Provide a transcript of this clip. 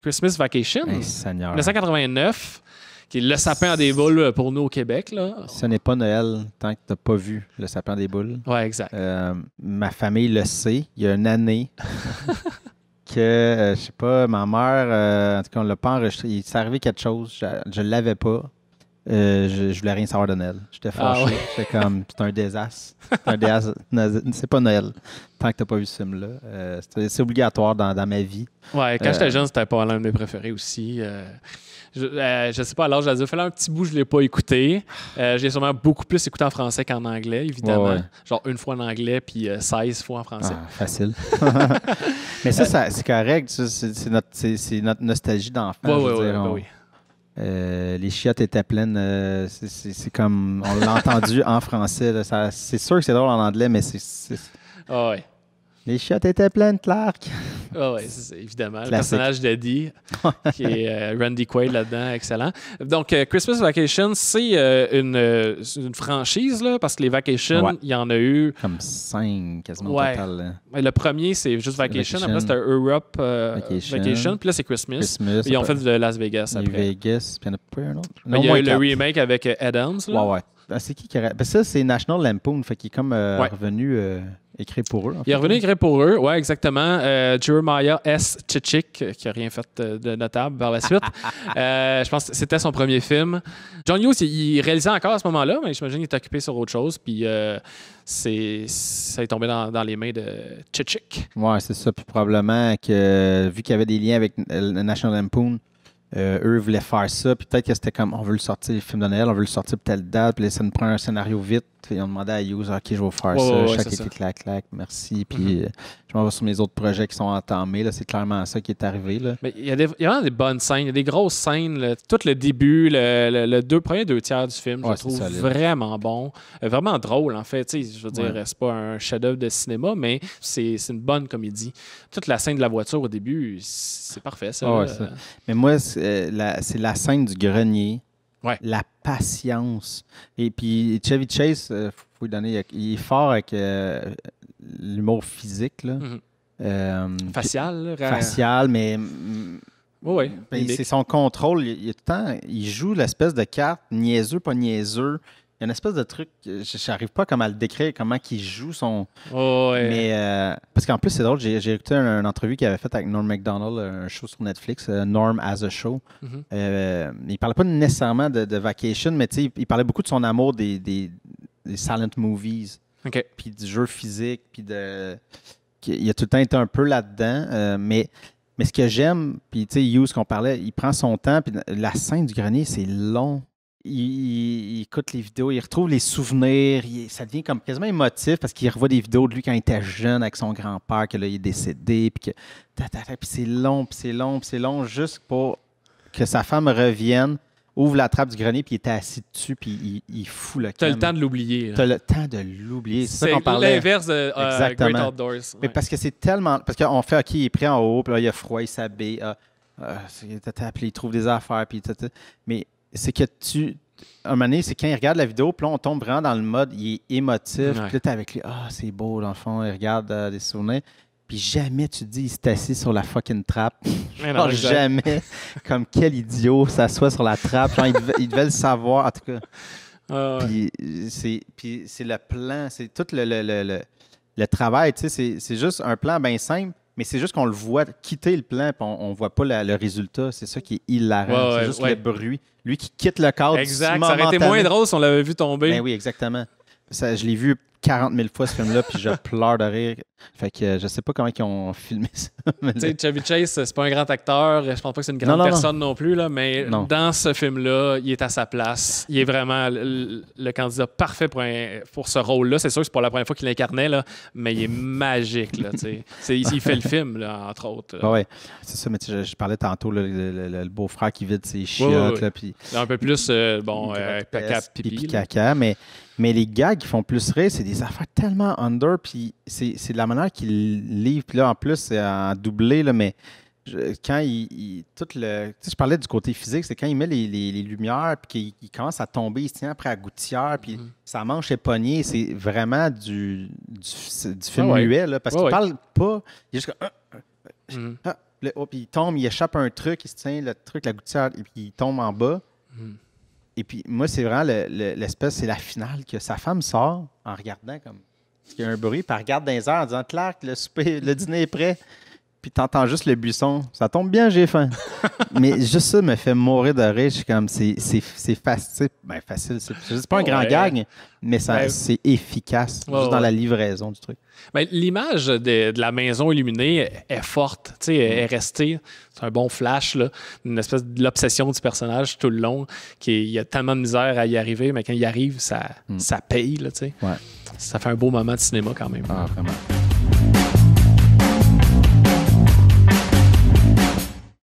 Christmas Vacation, Hey, Seigneur. 1989, qui est le sapin à des boules pour nous au Québec. Là. Ce n'est pas Noël tant que tu n'as pas vu le sapin des boules. Ouais, exact. Ma famille le sait. Il y a une année que, je sais pas, ma mère, en tout cas, on ne l'a pas enregistré. Il s'est arrivé quelque chose. Je ne l'avais pas. Je voulais rien savoir de Noël. J'étais fâché. ouais. J'étais comme, c'est un désastre. C'est un désastre. C'est pas Noël. Tant que tu n'as pas vu ce film-là. C'est obligatoire dans ma vie. Ouais, quand j'étais jeune, c'était pas l'un de mes préférés aussi. Je sais pas, à l'âge adulte, il fallait un petit bout, je l'ai pas écouté. J'ai sûrement beaucoup plus écouté en français qu'en anglais, évidemment. Ouais. Genre une fois en anglais, puis 16 fois en français. Ah, facile. Mais ça c'est correct. C'est notre nostalgie d'enfant. Oui. Les chiottes étaient pleines. C'est comme. On l'a entendu en français. Là, c'est sûr que c'est drôle en anglais, mais c'est. Ah ouais. Les chiottes étaient pleines, Clark. Ah ouais, c'est évidemment. Classique. Le personnage d'Eddie, qui est Randy Quaid là-dedans, excellent. Donc, Christmas Vacation, c'est une franchise, là, parce que les Vacations, il y en a eu. Comme 5 quasiment au Ouais. total. Là. Ouais, le premier, c'est juste Vacation. Après, c'était Europe Vacation. Puis là, c'est Christmas. Ils ont fait de Las Vegas après. Vegas, puis il y en a pas un autre. Il y a eu le remake avec Adams. Là. Ouais. C'est qui aurait... Ben ça, c'est National Lampoon, fait qu'il est comme revenu écréé pour eux. Il est revenu écrit pour eux, oui, exactement. Jeremiah S. Chichik, qui n'a rien fait de notable par la suite. Je pense que c'était son premier film. John Hughes, il réalisait encore à ce moment-là, mais j'imagine qu'il est occupé sur autre chose. Puis ça est tombé dans les mains de Chichik. Oui, c'est ça. Puis probablement que, vu qu'il y avait des liens avec le National Lampoon, eux voulaient faire ça. Puis peut-être que c'était comme, on veut le sortir, le film de Noël, on veut le sortir pour telle date. Puis là, ça nous prend un scénario vite. Puis on demandait à Hughes, OK, je vais vous faire ça. Chaque été, clac, merci. Puis je m'en vais sur mes autres projets qui sont entamés. Là, c'est clairement ça qui est arrivé. Là. Mais il y a vraiment des bonnes scènes. Il y a des grosses scènes. Là. Tout le début, le premier 2 tiers du film, je le trouve vraiment bon. Vraiment drôle, en fait. Je veux dire, c'est pas un chef-d'œuvre de cinéma, mais c'est une bonne comédie. Toute la scène de la voiture au début, c'est parfait, ça. Ça. Mais moi, c'est la scène du grenier. Ouais. La patience. Et puis, Chevy Chase, faut lui donner, il est fort avec l'humour physique. Là. Facial. Facial, mais c'est son contrôle. Il joue l'espèce de carte niaiseux, pas niaiseux. Il y a une espèce de truc, je n'arrive pas comme à le décrire, comment il joue son... Mais, parce qu'en plus, c'est drôle, j'ai écouté une entrevue qu'il avait faite avec Norm Macdonald, un show sur Netflix, Norm as a Show. Il parlait pas nécessairement de Vacation, mais il parlait beaucoup de son amour des silent movies, puis du jeu physique, puis il a tout le temps été un peu là-dedans, mais ce que j'aime, puis tu sais, Hughes qu'on parlait, il prend son temps, puis la scène du grenier, c'est long. Il écoute les vidéos, il retrouve les souvenirs, ça devient comme quasiment émotif parce qu'il revoit des vidéos de lui quand il était jeune avec son grand-père, que là, il est décédé, puis c'est long, juste pour que sa femme revienne, ouvre la trappe du grenier, puis il était assis dessus, puis il fout le camp. T'as le temps de l'oublier. T'as le temps de l'oublier. C'est ça qu'on parlait. L'inverse de Great Outdoors. Mais parce que c'est tellement... Parce qu'on fait, OK, il est prêt en haut, puis là, il a froid, il s'habille, puis il trouve des affaires, puis mais... C'est que un moment donné, c'est quand il regarde la vidéo, puis là, on tombe vraiment dans le mode, il est émotif, puis là, t'es avec lui, c'est beau, dans le fond, il regarde des souvenirs, puis jamais tu te dis, il s'est assis sur la fucking trappe. Jamais, comme quel idiot, s'assoit sur la trappe, genre, il devait le savoir, en tout cas. Puis c'est le plan, c'est tout le travail, tu sais, c'est juste un plan bien simple, mais c'est juste qu'on le voit quitter le plan, puis on ne voit pas le résultat. C'est ça qui est hilarant. C'est juste le bruit. Lui qui quitte le cadre. Exact. Ça aurait été moins drôle si on l'avait vu tomber. Ben oui, exactement. Je l'ai vu 40 000 fois, ce film-là, puis je pleure de rire. Fait que je sais pas comment ils ont filmé ça. Tu sais, Chevy Chase, c'est pas un grand acteur. Je pense pas que c'est une grande personne non plus, là, mais dans ce film-là, il est à sa place. Il est vraiment le candidat parfait pour ce rôle-là. C'est sûr que c'est pas la première fois qu'il l'incarnait, là, mais il est magique. Là, il fait le film, là, entre autres. Oui, c'est ça. Mais je parlais tantôt, le beau-frère qui vide ses chiottes. Puis un peu plus, caca, pipi. Caca, mais les gags qui font plus rire, c'est des affaires tellement under, puis c'est de la manière qu'il livre. Puis là, en plus, c'est en doublé, là, mais quand je parlais du côté physique, c'est quand il met les lumières, puis qu'il commence à tomber, il se tient après la gouttière, puis sa manche est pognée. C'est vraiment du film muet, là, parce qu'il parle pas. Il est juste comme... Puis il tombe, il échappe un truc, il se tient le truc, la gouttière, et puis il tombe en bas. Et puis moi, c'est vraiment l'espèce, c'est la finale que sa femme sort en regardant comme... Parce qu'il y a un bruit, puis elle regarde dans les airs en disant « Clark, le dîner est prêt. » Puis t'entends juste le buisson. Ça tombe bien, j'ai faim. Mais juste ça me fait mourir de rire. Je suis comme, c'est facile. Ben, facile. C'est pas un grand gag, mais c'est efficace. Juste dans la livraison du truc. Ben, l'image de la maison illuminée est forte. Elle est restée. C'est un bon flash, là. Une espèce de l'obsession du personnage tout le long. Il y a tellement de misère à y arriver, mais quand il arrive, ça paye. Là, ouais. Ça fait un beau moment de cinéma quand même. Ah, vraiment.